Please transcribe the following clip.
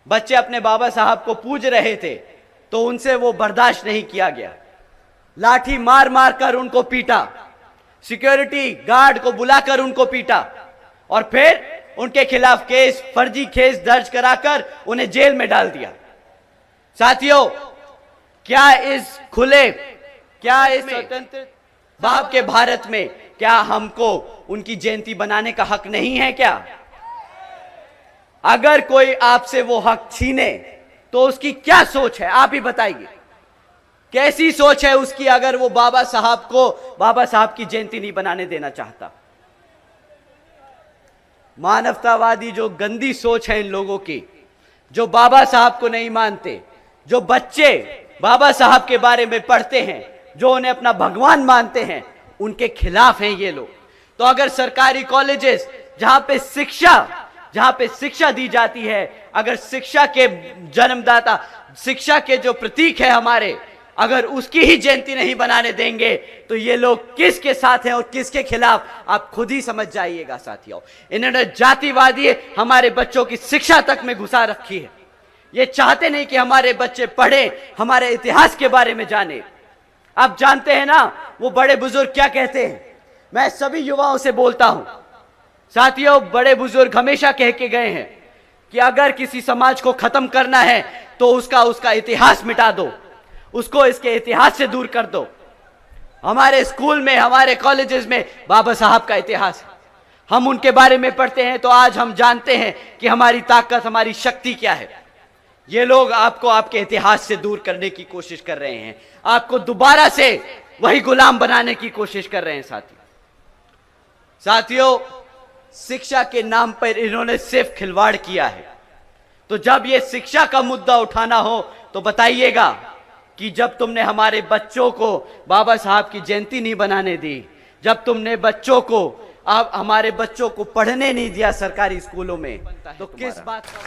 बच्चे अपने बाबा साहब को पूज रहे थे तो उनसे वो बर्दाश्त नहीं किया गया। लाठी मार मार कर उनको पीटा, सिक्योरिटी गार्ड को बुलाकर उनको पीटा और फिर उनके खिलाफ केस, फर्जी केस दर्ज कराकर उन्हें जेल में डाल दिया। साथियों, क्या इस स्वतंत्र बाप के भारत में क्या हमको उनकी जयंती बनाने का हक नहीं है क्या? अगर कोई आपसे वो हक छीने तो उसकी क्या सोच है, आप ही बताइए। कैसी सोच है उसकी अगर वो बाबा साहब की जयंती नहीं बनाने देना चाहता? मानवतावादी जो गंदी सोच है इन लोगों की, जो बाबा साहब को नहीं मानते, जो बच्चे बाबा साहब के बारे में पढ़ते हैं, जो उन्हें अपना भगवान मानते हैं, उनके खिलाफ हैं ये लोग। तो अगर सरकारी कॉलेजेस जहां पे शिक्षा दी जाती है, अगर शिक्षा के जन्मदाता, शिक्षा के जो प्रतीक है हमारे, अगर उसकी ही जयंती नहीं बनाने देंगे तो ये लोग किसके साथ हैं और किसके खिलाफ, आप खुद ही समझ जाइएगा। साथियों, इन्होंने जातिवादी हमारे बच्चों की शिक्षा तक में घुसा रखी है। ये चाहते नहीं कि हमारे बच्चे पढ़े, हमारे इतिहास के बारे में जाने। आप जानते हैं ना वो बड़े बुजुर्ग क्या कहते हैं? मैं सभी युवाओं से बोलता हूं साथियों, बड़े बुजुर्ग हमेशा कह के गए हैं कि अगर किसी समाज को खत्म करना है तो उसका इतिहास मिटा दो, उसको इसके इतिहास से दूर कर दो। हमारे स्कूल में, हमारे कॉलेजेस में बाबा साहब का इतिहास है, हम उनके बारे में पढ़ते हैं तो आज हम जानते हैं कि हमारी ताकत, हमारी शक्ति क्या है। ये लोग आपको आपके इतिहास से दूर करने की कोशिश कर रहे हैं, आपको दोबारा से वही गुलाम बनाने की कोशिश कर रहे हैं। साथियों, शिक्षा के नाम पर इन्होंने सिर्फ खिलवाड़ किया है। तो जब ये शिक्षा का मुद्दा उठाना हो तो बताइएगा कि जब तुमने हमारे बच्चों को बाबा साहब की जयंती नहीं बनाने दी, जब तुमने हमारे बच्चों को पढ़ने नहीं दिया सरकारी स्कूलों में, तो किस बात का